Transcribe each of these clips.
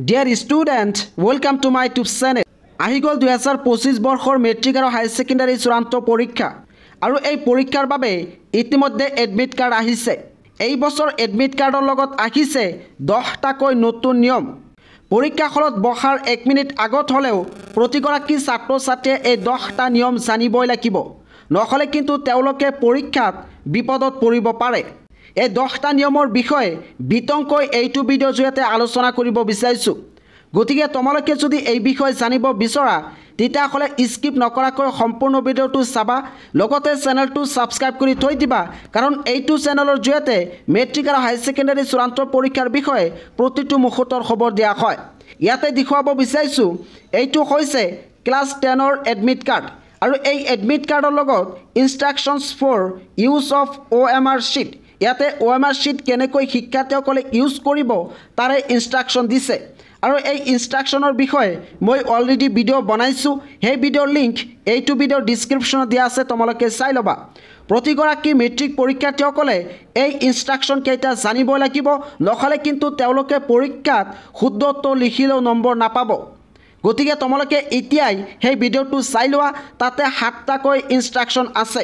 Dear student, welcome to my YouTube channel. আহি গল 2025 বৰ্ষৰ matric আৰু হাই সেকেন্ডাৰী চূড়ান্ত পৰীক্ষা আৰু এই পৰীক্ষাৰ বাবে ইতিমধ্যে এডমিট কাৰ্ড আহিছে। এই বছৰ এডমিট কাৰ্ডৰ লগত আহিছে 10টাকৈ নতুন নিয়ম। পৰীক্ষা হলত বহাৰ 1 মিনিট আগত হলেও প্ৰতিগৰাকী ছাত্ৰ ছাত্ৰীয়ে এই 10টা নিয়ম জানিবই লাগিব। নহলে কিন্তু তেওঁলোকে পৰীক্ষাত বিপদত পৰিব পাৰে। এই 10টা নিয়মৰ বিষয়ে বিতংকৈ এইটো ভিডিঅ'ৰ জৰিয়তে আলোচনা কৰিব বিচাৰিছো। গতিকে তোমালোকে যদি এই বিষয়ে জানিব বিচৰা তেতিয়াহলে স্কিপ নকৰাকৈ সম্পূৰ্ণ ভিডিঅ'টো চাবা, লগতে চেনেলটো সাবস্ক্ৰাইব কৰি থৈ দিবা, কাৰণ এইটো চেনেলৰ জৰিয়তে মেট্ৰিক আৰু হাই সেকেন্ডাৰী চূড়ান্ত পৰীক্ষাৰ বিষয়ে প্ৰতিটো মুহূৰ্তৰ খবৰ দিয়া হয়। ইয়াতে দেখুৱাব বিচাৰিছো এইটো হৈছে ক্লাছ 10ৰ এডমিট কাৰ্ড আৰু এই এডমিট কাৰ্ডৰ লগত instructions for use of OMR sheet। ইয়াতে OMR sheet কেনেকৈ শিক্ষাৰ্থীসকলে ইউজ কৰিব তাৰে ইনষ্ট্ৰাকশন দিছে আৰু এই ইনষ্ট্ৰাকশনৰ বিষয়ে মই অলৰেডি ভিডিঅ' বনাইছো। সেই ভিডিঅ'ৰ লিংক এইটো ভিডিঅ'ৰ ডেসক্ৰিপশনত দিয়া আছে, তোমালোকে চাই ল'বা। প্ৰতিগৰাকী মেট্ৰিক পৰীক্ষাৰ্থীসকলে এই ইনষ্ট্ৰাকশন কেইটা জানিব লাগিব, নহলে কিন্তু তেওঁলোকে পৰীক্ষাত শুদ্ধ উত্তৰ লিখিলেও নম্বৰ নাপাব। গতিকে তোমালোকে এতিয়াই সেই ভিডিঅ'টো চাই লোৱা, তাতে 7টাকৈ ইনষ্ট্ৰাকশন আছে।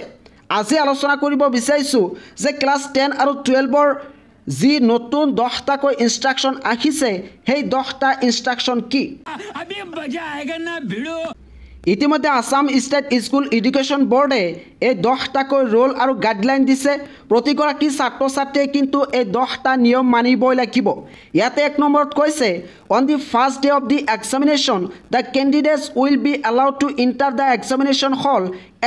আজি আলোচনা কৰিব বিচাৰিছো যে ক্লাছ 10 আৰু 12ৰ যি নতুন 10টাকৈ ইনষ্ট্ৰাকশন আহিছে সেই 10টা ইনষ্ট্ৰাকশন কি। ইতিমধ্যে আসাম স্টেট স্কুল এডুকেশন বোৰ্ডে এই 10টাকৈ ৰোল আৰু গাইডলাইন দিছে। প্ৰতিগৰাকী ছাত্ৰ ছাত্ৰীয়ে কিন্তু এই 10টা নিয়ম মানিবই লাগিব। ইয়াতে 1 নম্বৰত কৈছে on the first day of the examination the candidates will be allowed to enter the examination hall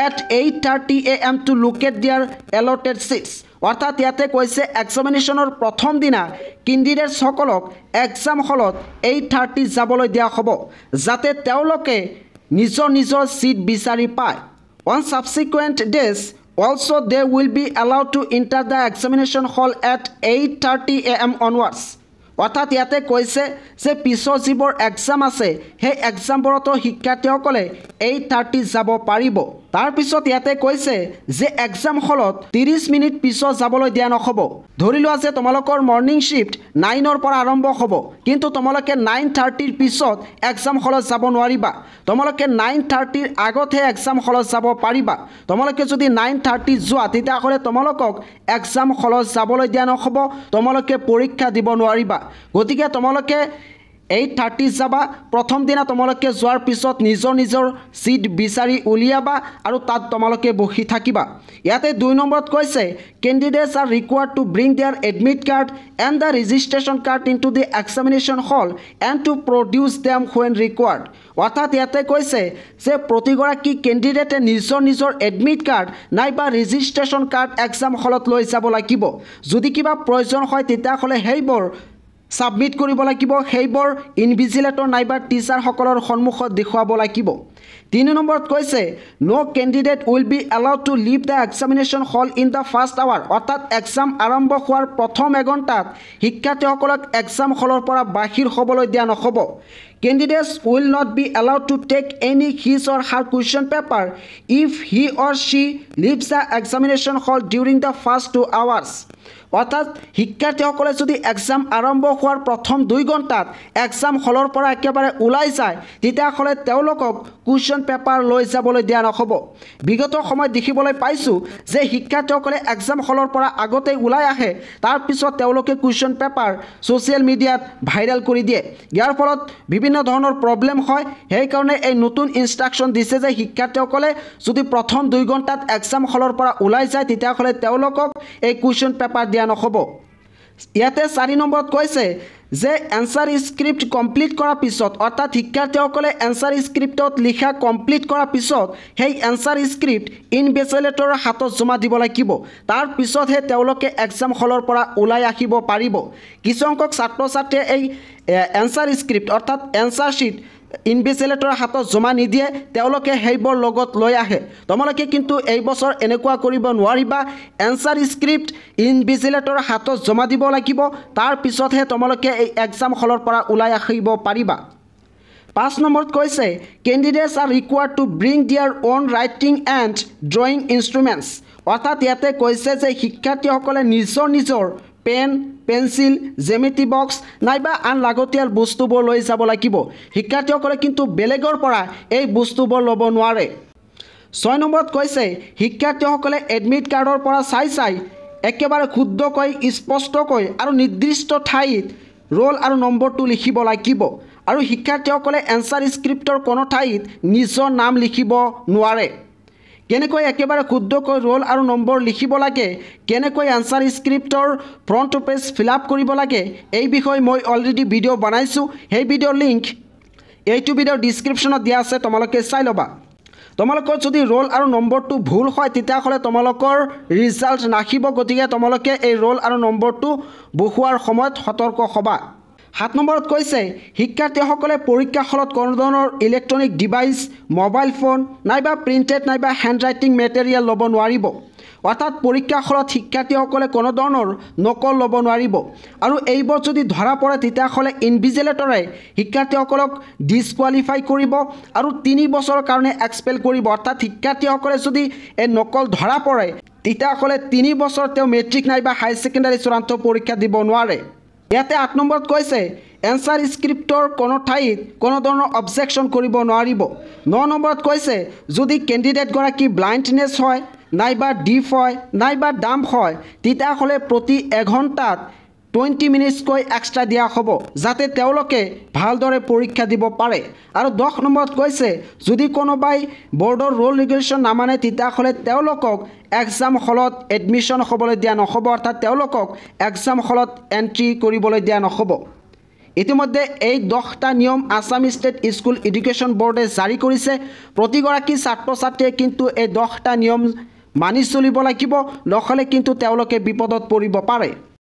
at 8:30 AM to locate their allotted seats। অৰ্থাৎ ইয়াতে কৈছে এক্সামিনেশ্যনৰ প্ৰথম দিনা কেণ্ডিডেটছ সকলক এক্সাম হলত 8:30 যাবলৈ দিয়া হ'ব, যাতে তেওঁলোকে নিজৰ সিট বিচাৰি পায়। On subsequent days also they will be allowed to enter the examination hall at 8:30 AM onwards। অৰ্থাৎ ইয়াতে কৈছে যে পিছৰ যিবোৰ এক্সাম আছে সেই এক্সামবোৰতো শিক্ষাৰ্থীসকলে 8:30 যাব পাৰিব। তাৰপিছত ইয়াতে কৈছে যে এক্সাম হলত 30 মিনিট পিছত যাবলৈ দিয়া নহ'ব। ধৰি লোৱা যে তোমালোকৰ মৰ্নিং শিফ্ট 9ৰ পৰা আৰম্ভ হ'ব, কিন্তু তোমালোকে 9:30ৰ পিছত এক্সাম হলত যাব নোৱাৰিবা। তোমালোকে 9:30ৰ আগতহে এক্সাম হলত যাব পাৰিবা। তোমালোকে যদি 9:30 যোৱা তেতিয়াহ'লে তোমালোকক এক্সাম হলত যাবলৈ দিয়া নহ'ব, তোমালোকে পৰীক্ষা দিব নোৱাৰিবা। গতিকে তোমালোকে 8:30 যাবা। প্ৰথম দিনা তোমালোকে যোৱাৰ পিছত নিজৰ সিট বিচাৰি উলিয়াবা আৰু তাত তোমালোকে বহি থাকিবা। ইয়াতে 2 নম্বৰত কৈছে candidates are required to bring their admit card and the registration card into the examination hall and to produce them when required। অৰ্থাৎ ইয়াতে কৈছে যে প্ৰতিগৰাকী কেণ্ডিডেটে নিজৰ এডমিট কাৰ্ড নাইবা ৰেজিষ্ট্ৰেশ্যন কাৰ্ড এক্সাম হলত লৈ যাব লাগিব। যদি কিবা প্ৰয়োজন হয় তেতিয়াহ'লে সেইবোৰ সাবমিট কৰিব লাগিব, সেইবোৰ ইনভিজিলেটৰ নাইবা টিচাৰ সকলৰ সন্মুখত দেখুৱাব লাগিব। 3 নম্বৰত কৈছে no candidate will be allowed to leave the examination hall in the first hour। অৰ্থাৎ এক্সাম আৰম্ভ হোৱাৰ প্ৰথম 1 ঘণ্টাত শিক্ষাৰ্থীসকলক এক্সাম হলৰ পৰা বাহিৰ হ'বলৈ দিয়া নহ'ব। Candidates will not be allowed to take any his or her question paper if he or she leaves the examination hall during the first 2 hours। অৰ্থাৎ শিক্ষাৰ্থীসকলে যদি এক্সাম আৰম্ভ হোৱাৰ প্ৰথম 2 ঘণ্টাত এক্সাম হলৰ পৰা একেবাৰে ওলাই যায় তেতিয়াহ'লে তেওঁলোকক কুৱেশ্যন পেপাৰ লৈ যাবলৈ দিয়া নহ'ব। বিগত সময়ত দেখিবলৈ পাইছোঁ যে শিক্ষাৰ্থীসকলে এক্সাম হলৰ পৰা আগতেই ওলাই আহে, তাৰপিছত তেওঁলোকে কুৱেশ্যন পেপাৰ ছ'চিয়েল মিডিয়াত ভাইৰেল কৰি দিয়ে। ইয়াৰ ফলত বিভিন্ন ধৰণৰ প্ৰব্লেম হয়। সেইকাৰণে এই নতুন ইনষ্ট্ৰাকশন দিছে যে শিক্ষাৰ্থীসকলে যদি প্ৰথম 2 ঘণ্টাত এক্সাম হলৰ পৰা ওলাই যায় তেতিয়াহ'লে তেওঁলোকক এই কুৱেশ্যন পেপাৰ দিয়া নহ'ব। ইয়াতে 4 নম্বৰত কৈছে যে এনসাৰ স্ক্ৰিপ্ট কমপ্লিট কৰাৰ পিছত, অৰ্থাৎ শিক্ষাৰ্থীসকলে এনসাৰ স্ক্ৰিপ্টত লিখা কমপ্লিট কৰাৰ পিছত সেই এনসাৰ স্ক্ৰিপ্ট ইনভিজিলেটৰৰ হাতত জমা দিব লাগিব। তাৰ পিছতহে তেওঁলোকে এক্সাম হলৰ পৰা ওলাই আহিব পাৰিব। কিছুসংখ্যক ছাত্ৰ ছাত্ৰীয়ে এই এনসাৰ স্ক্ৰিপ্ট অৰ্থাৎ এনসাৰ শ্বীট ইনভিজিলেটৰৰ হাতত জমা নিদিয়ে, তেওঁলোকে সেইবোৰ লগত লৈ আহে। তোমালোকে কিন্তু এই বছৰ এনেকুৱা কৰিব নোৱাৰিবা। এনসাৰ স্ক্ৰিপ্ট ইনভিজিলেটৰৰ হাতত জমা দিব লাগিব, তাৰ পিছতহে তোমালোকে এই এক্সাম হলৰ পৰা ওলাই আহিব পাৰিবা। 5 নম্বৰত কৈছে candidates are required to bring their own writing and drawing instruments। অৰ্থাৎ ইয়াতে কৈছে যে শিক্ষাৰ্থীসকলে নিজৰ পেন পেন্সিল জ্যামিতি বক্স নাইবা আন লাগতিয়াল বস্তুবোৰ লৈ যাব লাগিব শিক্ষাৰ্থীসকলে কিন্তু বেলেগৰ পৰা এই বস্তুবোৰ ল'ব নোৱাৰে 6 নম্বৰত কৈছে শিক্ষাৰ্থীসকলে এডমিট কাৰ্ডৰ পৰা চাই একেবাৰে শুদ্ধকৈ স্পষ্টকৈ আৰু নিৰ্দিষ্ট ঠাইত ৰোল আৰু নম্বৰটো লিখিব লাগিব আৰু শিক্ষাৰ্থীসকলে এনসাৰ স্ক্ৰিপ্টৰ কোনো ঠাইত নিজৰ নাম লিখিব নোৱাৰে কেনেকৈ একেবাৰে শুদ্ধকৈ ৰোল আৰু নম্বৰ লিখিব লাগে কেনেকৈ এনসাৰ স্ক্ৰিপ্টৰ ফ্ৰণ্ট পেজ ফিল আপ কৰিব লাগে এই বিষয়ে মই অলৰেডি ভিডিঅ' বনাইছোঁ সেই ভিডিঅ'ৰ লিংক এইটো ভিডিঅ'ৰ ডেছক্ৰিপশ্যনত দিয়া আছে তোমালোকে চাই ল'বা তোমালোকৰ যদি ৰোল আৰু নম্বৰটো ভুল হয় তেতিয়াহ'লে তোমালোকৰ ৰিজাল্ট নাহিব গতিকে তোমালোকে এই ৰোল আৰু নম্বৰটো বহুৱাৰ সময়ত সতৰ্ক হ'বা 7 নম্বৰত কৈছে শিক্ষাৰ্থীসকলে পৰীক্ষা হলত কোনো ধৰণৰ ইলেক্ট্ৰনিক ডিভাইচ মোবাইল ফোন নাইবা প্ৰিণ্টেড নাইবা হেণ্ডৰাইটিং মেটেৰিয়েল ল'ব নোৱাৰিব অৰ্থাৎ পৰীক্ষা হলত শিক্ষাৰ্থীসকলে কোনো ধৰণৰ নকল ল'ব নোৱাৰিব আৰু এইবোৰ যদি ধৰা পৰে তেতিয়াহ'লে ইনভিজিলেটৰে শিক্ষাৰ্থীসকলক ডিছকুৱালিফাই কৰিব আৰু 3 বছৰৰ কাৰণে এক্সপেল কৰিব অৰ্থাৎ শিক্ষাৰ্থীসকলে যদি এই নকল ধৰা পৰে তেতিয়াহ'লে 3 বছৰ তেওঁ মেট্ৰিক নাইবা হাই ছেকেণ্ডাৰী চূড়ান্ত পৰীক্ষা দিব নোৱাৰে ইয়াতে 8 নম্বৰত কৈছে এনসাৰ স্ক্ৰিপ্টৰ কোনো ঠাইত কোনো ধৰণৰ অবজেকশ্যন কৰিব নোৱাৰিব 9 নম্বৰত কৈছে যদি কেণ্ডিডেট গৰাকী ব্লাইণ্ডনেছ হয় নাইবা ডিফ হয় নাইবা ডাম্প হয় তেতিয়াহ'লে প্ৰতি এঘণ্টাত 20 মিনিটকৈ এক্সট্ৰা দিয়া হ'ব যাতে তেওঁলোকে ভালদৰে পৰীক্ষা দিব পাৰে আৰু 10 নম্বৰত কৈছে যদি কোনোবাই বৰ্ডৰ ৰোল ৰেগুলেশ্যন নামানে তেতিয়াহ'লে তেওঁলোকক এক্সাম হলত এডমিশ্যন হ'বলৈ দিয়া নহ'ব অৰ্থাৎ তেওঁলোকক এক্সাম হলত এণ্ট্ৰি কৰিবলৈ দিয়া নহ'ব ইতিমধ্যে এই 10টা নিয়ম আসাম ষ্টেট স্কুল এডুকেশ্যন বোৰ্ডে জাৰি কৰিছে প্ৰতিগৰাকী ছাত্ৰ ছাত্ৰীয়ে কিন্তু এই 10টা নিয়ম মানি চলিব লাগিব নহ'লে কিন্তু তেওঁলোকে বিপদত পৰিব পাৰে